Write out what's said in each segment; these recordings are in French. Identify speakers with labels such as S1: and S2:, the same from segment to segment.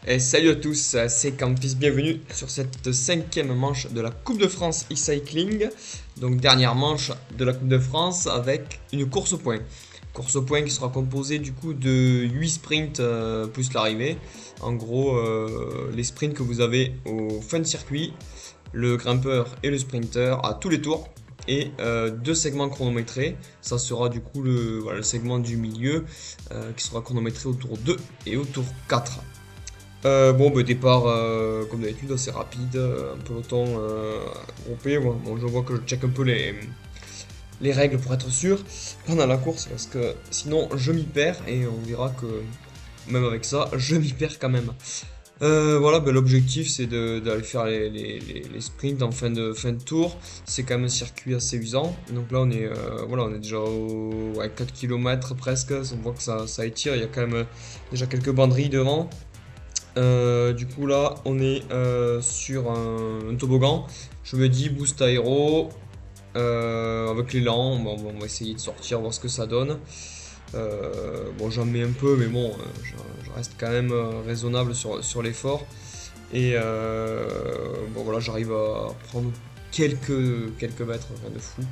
S1: Et salut à tous, c'est Campus, bienvenue sur cette cinquième manche de la Coupe de France e-cycling. Donc dernière manche de la Coupe de France avec une course au point. Course au point qui sera composée du coup de 8 sprints plus l'arrivée. En gros, les sprints que vous avez au fun circuit, le grimpeur et le sprinter à tous les tours. Et deux segments chronométrés, ça sera du coup le segment du milieu qui sera chronométré au tour 2 et au tour 4. Départ, comme d'habitude, assez rapide, un peloton groupé. Bon, je vois que je check un peu les règles pour être sûr pendant la course, parce que sinon je m'y perds, et on verra que même avec ça, je m'y perds quand même. L'objectif c'est d'aller faire les sprints en fin de tour. C'est quand même un circuit assez usant. Donc là, on est déjà au 4 km presque. On voit que ça étire. Il y a quand même déjà quelques banderilles devant. Du coup là on est sur un toboggan. Je me dis boost aéro avec l'élan. On va essayer de sortir, voir ce que ça donne. J'en mets un peu, mais bon, je reste quand même raisonnable sur l'effort. Et j'arrive à prendre quelques mètres, rien de fou.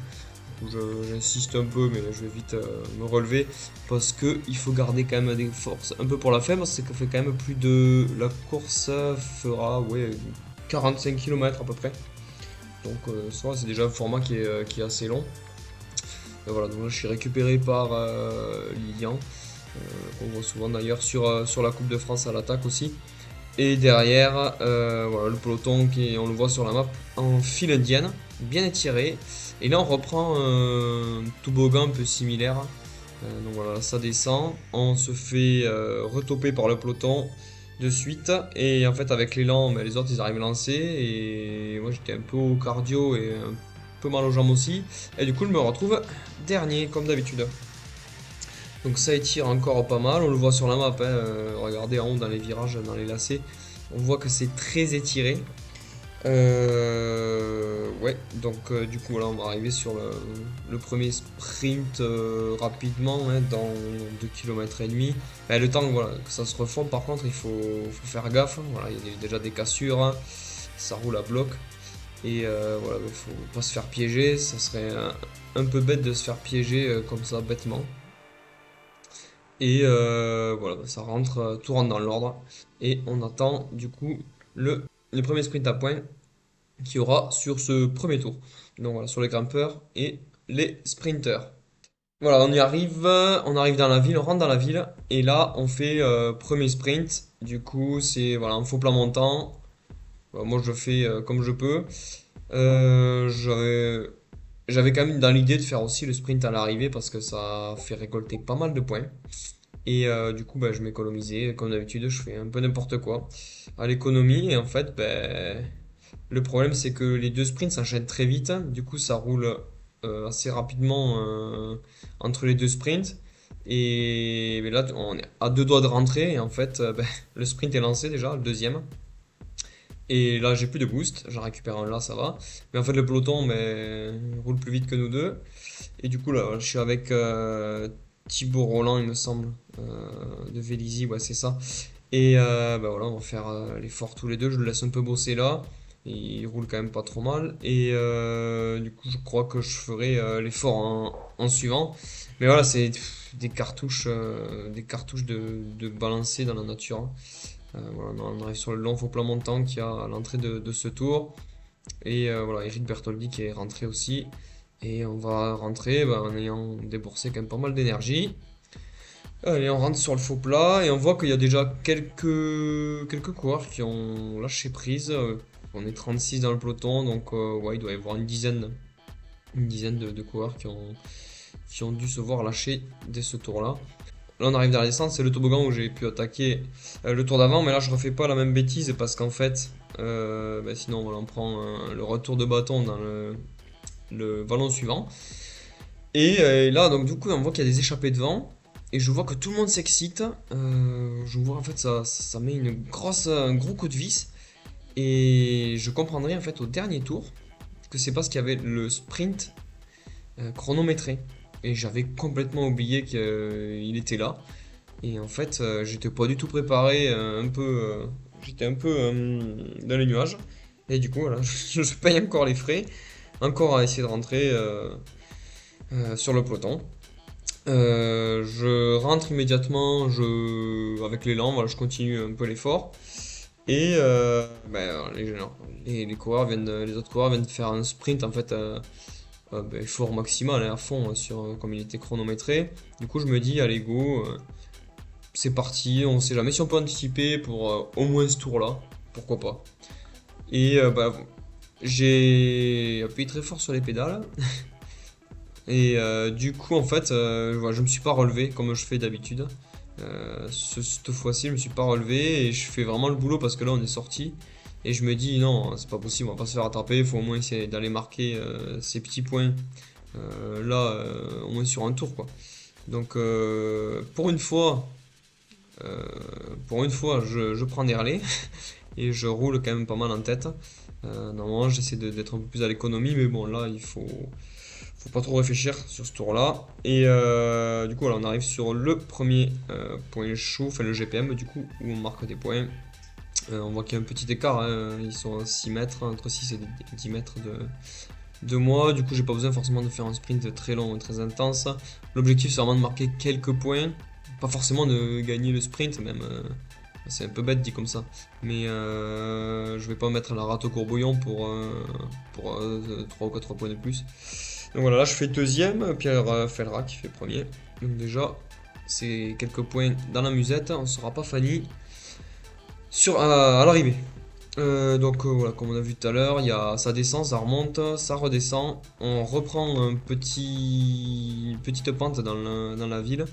S1: J'insiste un peu, mais je vais vite me relever parce que il faut garder quand même des forces un peu pour la fin. Parce que ça fait quand même plus de. La course fera 45 km à peu près. Donc ça, c'est déjà un format qui est assez long. Donc là, je suis récupéré par Lilian, qu'on voit souvent d'ailleurs sur la Coupe de France à l'attaque aussi. Et derrière, le peloton on le voit sur la map en file indienne, bien étiré. Et là, on reprend un toboggan un peu similaire. Donc voilà, ça descend. On se fait retoper par le peloton de suite. Et en fait, avec l'élan, les autres ils arrivent à lancer. Et moi, j'étais un peu au cardio et un peu mal aux jambes aussi. Et du coup, je me retrouve dernier, comme d'habitude. Donc ça étire encore pas mal, on le voit sur la map, regardez en haut dans les virages, dans les lacets, on voit que c'est très étiré. Du coup là on va arriver sur le premier sprint rapidement, dans 2 km et demi. Le temps que ça se refonde, par contre il faut faire gaffe, voilà, il y a déjà des cassures, ça roule à bloc. Et il faut pas se faire piéger, ça serait un peu bête de se faire piéger comme ça bêtement. Et ça rentre, tout rentre dans l'ordre. Et on attend du coup le premier sprint à point qu'il y aura sur ce premier tour. Donc voilà, sur les grimpeurs et les sprinters. Voilà, on arrive dans la ville, on rentre dans la ville. Et là, on fait premier sprint. Du coup, c'est voilà, un faux plat montant. Moi, je fais comme je peux. J'avais quand même dans l'idée de faire aussi le sprint à l'arrivée parce que ça fait récolter pas mal de points. Et du coup, je m'économisais. Comme d'habitude, je fais un peu n'importe quoi à l'économie. Et en fait, le problème, c'est que les deux sprints s'enchaînent très vite. Du coup, ça roule assez rapidement entre les deux sprints. Et là, on est à deux doigts de rentrer. Et en fait, le sprint est lancé déjà, le deuxième. Et là, j'ai plus de boost. J'en récupère un là, ça va. Mais en fait, le peloton roule plus vite que nous deux. Et du coup, là, je suis avec Thibaut Roland, il me semble, de Vélizy, ouais, c'est ça. Et on va faire l'effort tous les deux. Je le laisse un peu bosser là. Et il roule quand même pas trop mal. Et du coup, je crois que je ferai l'effort en suivant. Mais voilà, c'est des cartouches de balancer dans la nature, hein. On arrive sur le long faux plat montant qui a à l'entrée de ce tour. Et Eric Bertoldi qui est rentré aussi. Et on va rentrer en ayant déboursé quand même pas mal d'énergie. Allez, on rentre sur le faux plat et on voit qu'il y a déjà quelques coureurs qui ont lâché prise. On est 36 dans le peloton, donc il doit y avoir une dizaine de coureurs qui ont dû se voir lâcher dès ce tour-là. Là, on arrive dans la descente, c'est le toboggan où j'ai pu attaquer le tour d'avant, mais là, je refais pas la même bêtise parce qu'en fait, sinon, on prend le retour de bâton dans le vallon suivant. Et là, donc, du coup, on voit qu'il y a des échappées devant. Et je vois que tout le monde s'excite. Je vois en fait ça met un gros coup de vis. Et je comprendrai en fait au dernier tour que c'est parce qu'il y avait le sprint chronométré. Et j'avais complètement oublié qu'il était là. Et en fait, j'étais pas du tout préparé, j'étais un peu dans les nuages. Et du coup, voilà, je paye encore les frais, encore à essayer de rentrer sur le peloton. Je rentre immédiatement, avec l'élan, voilà, je continue un peu l'effort. Et les autres coureurs viennent de faire un sprint en fait, effort maximal, hein, à fond, comme il était chronométré. Du coup, je me dis, allez, go, c'est parti, on sait jamais si on peut anticiper pour au moins ce tour-là, pourquoi pas. Et j'ai appuyé très fort sur les pédales. Et du coup, en fait, voilà, je me suis pas relevé comme je fais d'habitude. Cette fois-ci, je me suis pas relevé et je fais vraiment le boulot parce que là, on est sorti. Et je me dis, non, c'est pas possible, on va pas se faire attraper, il faut au moins essayer d'aller marquer ces petits points au moins sur un tour, quoi. Donc, euh, pour une fois, je prends des relais et je roule quand même pas mal en tête. Normalement, j'essaie d'être un peu plus à l'économie, mais bon, là, faut pas trop réfléchir sur ce tour-là. Et du coup, voilà, on arrive sur le premier point chaud, enfin le GPM, du coup, où on marque des points. On voit qu'il y a un petit écart, hein, ils sont à 6 mètres, entre 6 et 10 mètres de moi. Du coup, j'ai pas besoin forcément de faire un sprint très long et très intense. L'objectif, c'est vraiment de marquer quelques points, pas forcément de gagner le sprint, même. C'est un peu bête dit comme ça, mais je vais pas mettre la rate au courbouillon pour 3 ou 4 points de plus. Donc voilà, là je fais deuxième, Pierre Fellera qui fait premier. Donc déjà, c'est quelques points dans la musette, on sera pas Fanny à l'arrivée. Voilà, comme on a vu tout à l'heure, ça descend, ça remonte, ça redescend. On reprend petite pente dans la ville.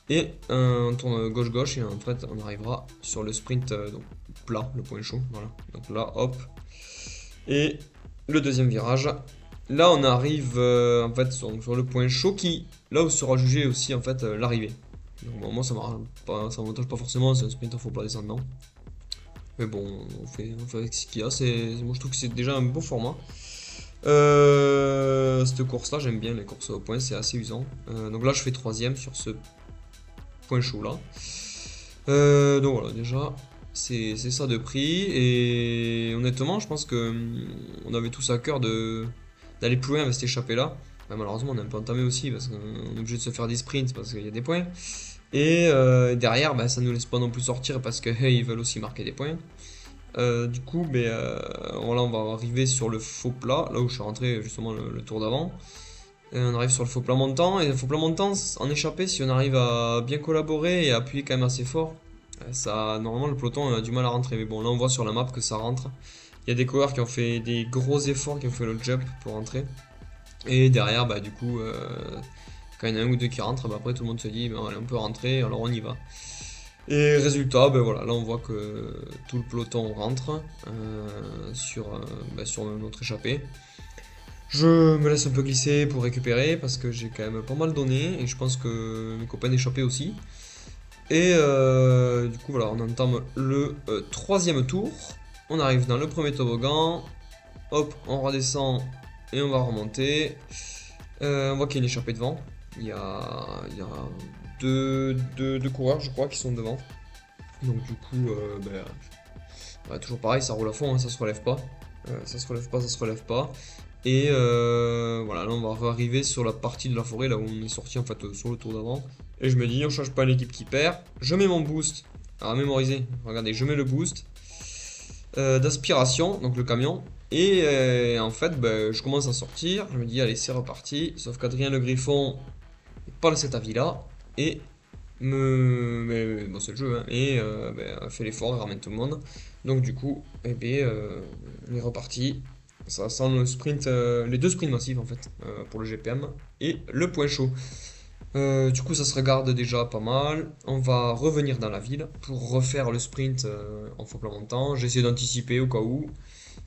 S1: Et on tourne gauche-gauche et en fait on arrivera sur le sprint donc plat, le point chaud. Voilà. Donc là, hop. Et le deuxième virage. Là on arrive en fait sur le point chaud qui, là où sera jugé aussi en fait l'arrivée. Donc bon, moi ça m'avantage pas forcément, c'est un sprint en faux plat descendant. Mais bon, on fait avec ce qu'il y a. Moi je trouve que c'est déjà un beau format. Cette course là, j'aime bien les courses au point, c'est assez usant. Donc là je fais troisième sur ce point chaud là. Donc voilà, déjà, c'est ça de prix. Et honnêtement, je pense que on avait tous à cœur d'aller plus loin avec cette échappée là. Malheureusement, on est un peu entamé aussi parce qu'on est obligé de se faire des sprints parce qu'il y a des points. Et derrière, ça ne nous laisse pas non plus sortir parce que ils veulent aussi marquer des points. Du coup, voilà, on va arriver sur le faux plat, là où je suis rentré justement le tour d'avant. On arrive sur le faux plat montant, et le faux plat montant, en échappée, si on arrive à bien collaborer et à appuyer quand même assez fort, normalement le peloton a du mal à rentrer. Mais bon, là on voit sur la map que ça rentre. Il y a des coureurs qui ont fait des gros efforts, qui ont fait le jump pour rentrer. Et derrière, du coup, quand il y en a un ou deux qui rentrent, après tout le monde se dit, allez, on peut rentrer, alors on y va. Et résultat, voilà, là on voit que tout le peloton rentre sur notre échappée. Je me laisse un peu glisser pour récupérer parce que j'ai quand même pas mal donné et je pense que mes copains échappaient aussi. Et du coup voilà, on entame le troisième tour. On arrive dans le premier toboggan. Hop, on redescend et on va remonter. On voit qu'il y a une échappée devant. Il y a deux coureurs je crois qui sont devant. Donc du coup, toujours pareil, ça roule à fond, hein, ça se relève pas. Ça se relève pas, ça se relève pas. Et voilà, là on va arriver sur la partie de la forêt, là où on est sorti en fait sur le tour d'avant. Et je me dis, on change pas l'équipe qui perd. Je mets mon boost à mémoriser. Regardez, je mets le boost d'aspiration, donc le camion. Et en fait, je commence à sortir. Je me dis, allez, c'est reparti. Sauf qu'Adrien le Griffon parle de cet avis-là. Et bon, c'est le jeu, hein, et fait l'effort et ramène tout le monde. Donc du coup, on est reparti. Ça sent le sprint, les deux sprints massifs en fait, pour le GPM et le point chaud. Du coup, ça se regarde déjà pas mal. On va revenir dans la ville pour refaire le sprint en faux plat montant. J'essaie d'anticiper au cas où,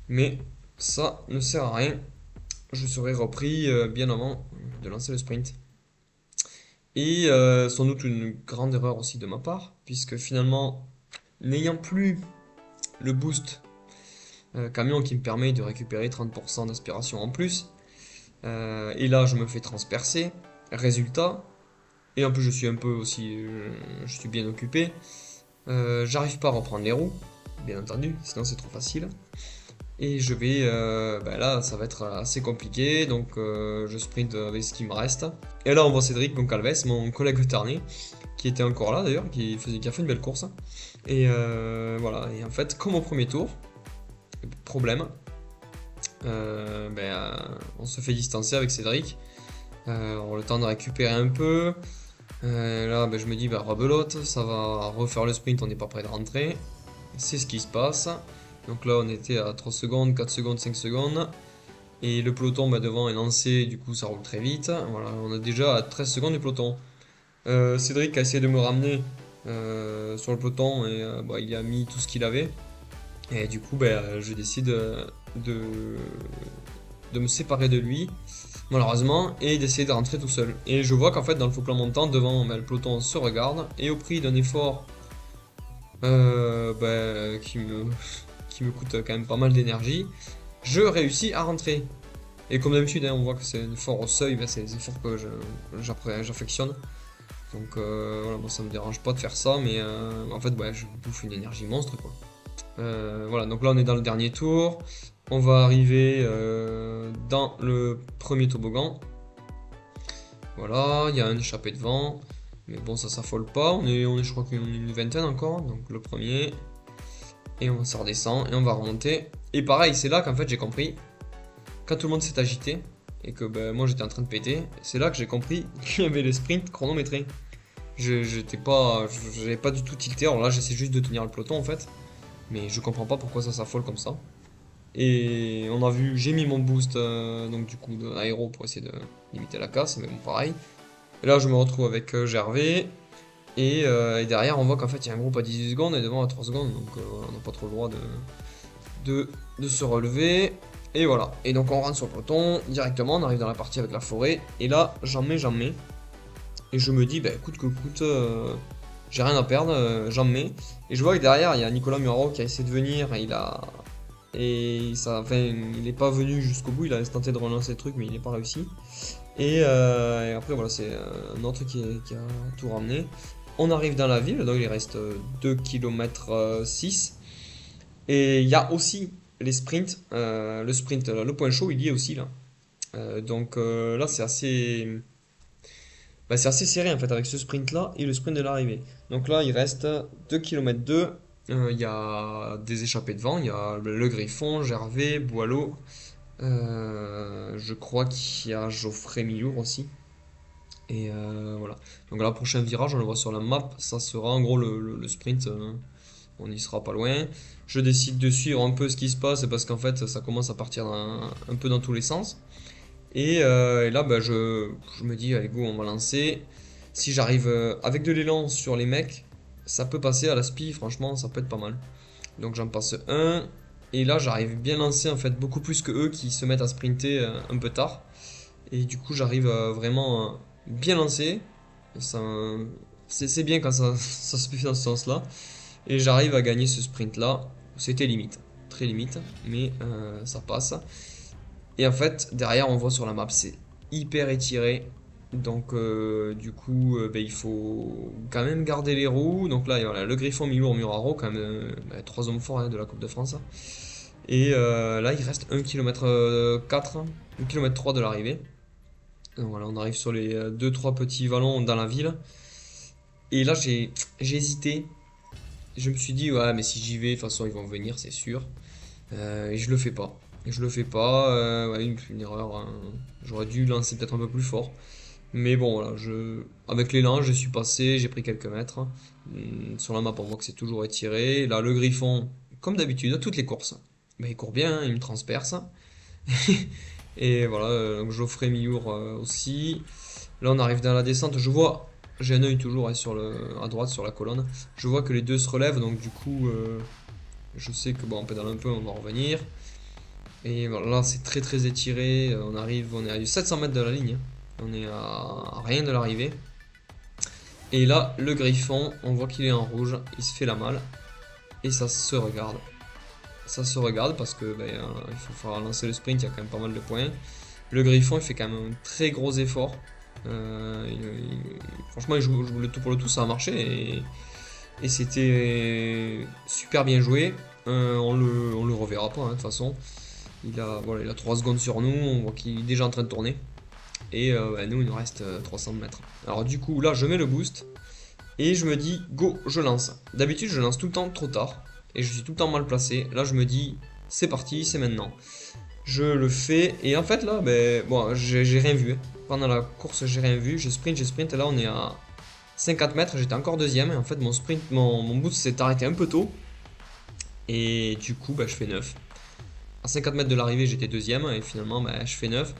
S1: mais ça ne sert à rien. Je serai repris bien avant de lancer le sprint. Et sans doute une grande erreur aussi de ma part, puisque finalement, n'ayant plus le boost camion qui me permet de récupérer 30% d'aspiration en plus, et là je me fais transpercer, résultat, Et en plus, je suis un peu aussi. Je suis bien occupé. J'arrive pas à reprendre les roues, bien entendu, sinon c'est trop facile. Et je vais. Là, ça va être assez compliqué, donc je sprint avec ce qui me reste. Et là, on voit Cédric Goncalves, mon collègue Tarné, qui était encore là d'ailleurs, qui a fait une belle course. Et voilà, et en fait, comme au premier tour, problème, on se fait distancer avec Cédric. On a le temps de récupérer un peu. Là, je me dis, rebelote, ça va refaire le sprint, on n'est pas prêt de rentrer. C'est ce qui se passe. Donc là, on était à 3 secondes, 4 secondes, 5 secondes. Et le peloton devant est lancé, du coup, ça roule très vite. Voilà, on est déjà à 13 secondes du peloton. Cédric a essayé de me ramener sur le peloton et il a mis tout ce qu'il avait. Et du coup, je décide de me séparer de lui, malheureusement, et d'essayer de rentrer tout seul. Et je vois qu'en fait, dans le faux plan montant, devant, le peloton se regarde, et au prix d'un effort qui me coûte quand même pas mal d'énergie, je réussis à rentrer. Et comme d'habitude, on voit que c'est un effort au seuil, c'est les efforts que j'affectionne. Donc voilà, moi ça me dérange pas de faire ça, mais en fait, je bouffe une énergie monstre, quoi. Voilà, donc là on est dans le dernier tour. On va arriver dans le premier toboggan. Voilà, il y a un échappé devant. Mais bon, ça s'affole pas. On est, je crois qu'on est une vingtaine encore. Donc le premier. Et on s'en redescend et on va remonter. Et pareil, c'est là qu'en fait j'ai compris. Quand tout le monde s'est agité et que moi j'étais en train de péter, c'est là que j'ai compris qu'il y avait les sprints chronométrés. J'avais pas du tout tilté. Alors là, j'essaie juste de tenir le peloton en fait. Mais je comprends pas pourquoi ça s'affole comme ça. Et on a vu, j'ai mis mon boost donc du coup d'aéro pour essayer de limiter la casse, mais bon pareil. Et là je me retrouve avec Gervais. Et derrière on voit qu'en fait il y a un groupe à 18 secondes et devant à 3 secondes. Donc on n'a pas trop le droit de se relever. Et voilà. Et donc on rentre sur le peloton directement, on arrive dans la partie avec la forêt. Et là j'en mets. Et je me dis, coûte que coûte, j'ai rien à perdre, j'en mets. Et je vois que derrière, il y a Nicolas Muraro qui a essayé de venir. Il est pas venu jusqu'au bout. Il a tenté de relancer le truc, mais il n'est pas réussi. Et après, voilà, c'est un autre qui a tout ramené. On arrive dans la ville, donc il reste 2 km 6. Et il y a aussi les sprints. Le sprint, le point chaud, il y est aussi là. Donc là, c'est assez serré en fait avec ce sprint là et le sprint de l'arrivée. Donc là il reste 2 km 2. Il y a des échappées devant, il y a le Griffon, Gervais, Boileau. Je crois qu'il y a Geoffrey Milour aussi. Et voilà. Donc là, prochain virage, on le voit sur la map, ça sera en gros le sprint. On n'y sera pas loin. Je décide de suivre un peu ce qui se passe parce qu'en fait ça commence à partir un peu dans tous les sens. Et là, je me dis, allez, go, on va lancer. Si j'arrive avec de l'élan sur les mecs, ça peut passer à la spi, franchement, ça peut être pas mal. Donc j'en passe un. Et là, j'arrive bien lancé, en fait, beaucoup plus que eux qui se mettent à sprinter un peu tard. Et du coup, j'arrive vraiment bien lancé. C'est bien quand ça se fait dans ce sens-là. Et j'arrive à gagner ce sprint-là. C'était limite, très limite, mais ça passe. Et en fait, derrière, on voit sur la map, c'est hyper étiré. Donc, du coup, il faut quand même garder les roues. Donc là, voilà, le Griffon, Milour, Muraro, quand même 3 hommes forts de la Coupe de France. Et là, il reste 1 km 4, 1 km 3 de l'arrivée. Donc voilà, on arrive sur les 2-3 petits vallons dans la ville. Et là, j'ai hésité. Je me suis dit, ouais, mais si j'y vais, de toute façon, ils vont venir, c'est sûr. Et je le fais pas. Une erreur. Hein. J'aurais dû lancer peut-être un peu plus fort. Mais bon, voilà, avec l'élan, je suis passé, j'ai pris quelques mètres. Sur la map, on voit que c'est toujours étiré. Là, le Griffon, comme d'habitude, à toutes les courses, il court bien, hein, il me transperce. Et voilà, donc Geoffrey Milour aussi. Là, on arrive dans la descente. J'ai un œil toujours à droite sur la colonne. Je vois que les deux se relèvent, donc du coup, je sais que on pédale un peu, on va revenir. Et voilà, là, c'est très très étiré. On est à 700 mètres de la ligne. On est à rien de l'arrivée. Et là, le Griffon, on voit qu'il est en rouge. Il se fait la malle. Et ça se regarde. Ça se regarde parce que il faut faire lancer le sprint, il y a quand même pas mal de points. Le Griffon, il fait quand même un très gros effort. Franchement, il joue le tout pour le tout, ça a marché et c'était super bien joué. On le reverra pas, hein, de toute façon. Voilà, il a 3 secondes sur nous, on voit qu'il est déjà en train de tourner. Et bah, nous, il nous reste 300 mètres. Alors du coup, là, je mets le boost. Et je me dis, go, je lance. D'habitude, je lance tout le temps trop tard. Et je suis tout le temps mal placé. Là, je me dis, c'est parti, c'est maintenant. Je le fais. Et en fait, là, ben, bon, j'ai rien vu. Pendant la course, j'ai rien vu. Je sprint. Et là, on est à 50 mètres. J'étais encore deuxième. Et en fait, mon boost s'est arrêté un peu tôt. Et du coup, ben, je fais 9. À 50 mètres de l'arrivée, j'étais deuxième. Et finalement, ben, je fais 9.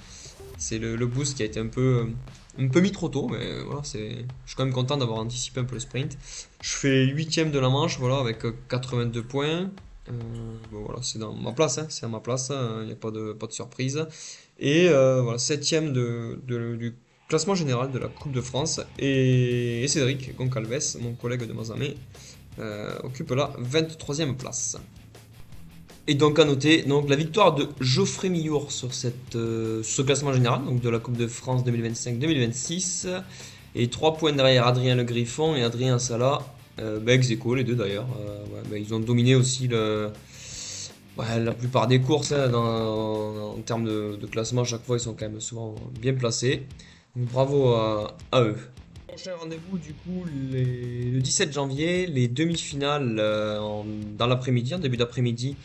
S1: C'est le boost qui a été un peu mis trop tôt, mais voilà, je suis quand même content d'avoir anticipé un peu le sprint. Je fais 8ème de la manche, voilà, avec 82 points. Bon, voilà, c'est dans ma place, hein, c'est à ma place, il n'y a pas de surprise. Et voilà, 7ème du classement général de la Coupe de France. Et Cédric Goncalves, mon collègue de Mazamet, occupe la 23e place. Et donc à noter donc, la victoire de Geoffrey Millour sur ce classement général donc de la Coupe de France 2025-2026. Et 3 points derrière Adrien Le Griffon et Adrien Sala, ex aequo les deux d'ailleurs. Ils ont dominé aussi la plupart des courses hein, en termes de classement. À chaque fois, ils sont quand même souvent bien placés. Donc bravo à eux. Prochain rendez-vous du coup le 17 janvier, les demi-finales dans l'après-midi, en début d'après-midi.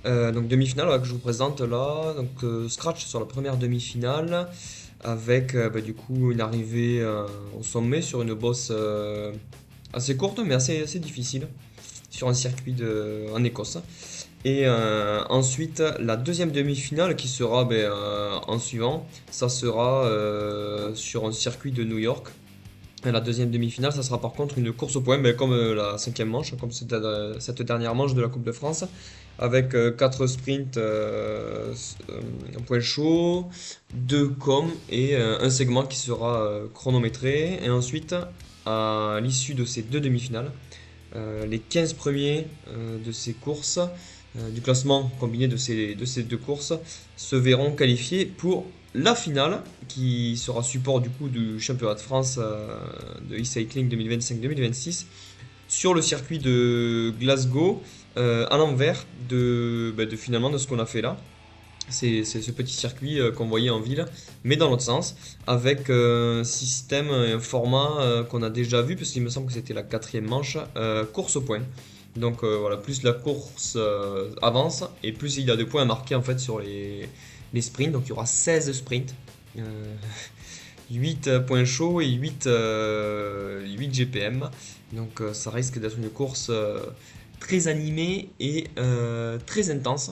S1: Donc demi-finale que je vous présente là, donc scratch sur la première demi-finale avec du coup une arrivée au sommet sur une bosse assez courte mais assez difficile sur un circuit en Écosse. Et ensuite la deuxième demi-finale qui sera en suivant, ça sera sur un circuit de New York. Et la deuxième demi-finale, ça sera par contre une course au point, comme la cinquième manche, comme cette dernière manche de la Coupe de France, avec 4 sprints un point chaud, 2 com et un segment qui sera chronométré. Et ensuite, à l'issue de ces deux demi-finales, les 15 premiers de ces courses, du classement combiné de ces deux courses, se verront qualifiés pour la finale qui sera support du coup du championnat de France de e-cycling 2025-2026 sur le circuit de Glasgow à l'envers finalement de ce qu'on a fait là. C'est ce petit circuit qu'on voyait en ville, mais dans l'autre sens, avec un système et un format qu'on a déjà vu, parce qu'il me semble que c'était la 4e manche, course au point. Donc voilà, plus la course avance, et plus il y a de points à marquer en fait sur les sprints. Donc il y aura 16 sprints, 8 points chauds et 8 GPM. Donc ça risque d'être une course très animée et très intense.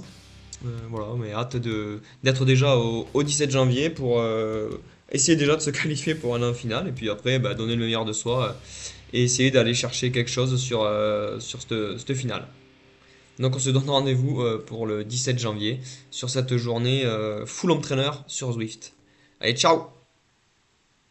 S1: Voilà, mais hâte d'être déjà au 17 janvier pour essayer déjà de se qualifier pour aller en finale et puis après donner le meilleur de soi et essayer d'aller chercher quelque chose sur cette finale. Donc on se donne rendez-vous pour le 17 janvier sur cette journée full home trainer sur Zwift. Allez, ciao!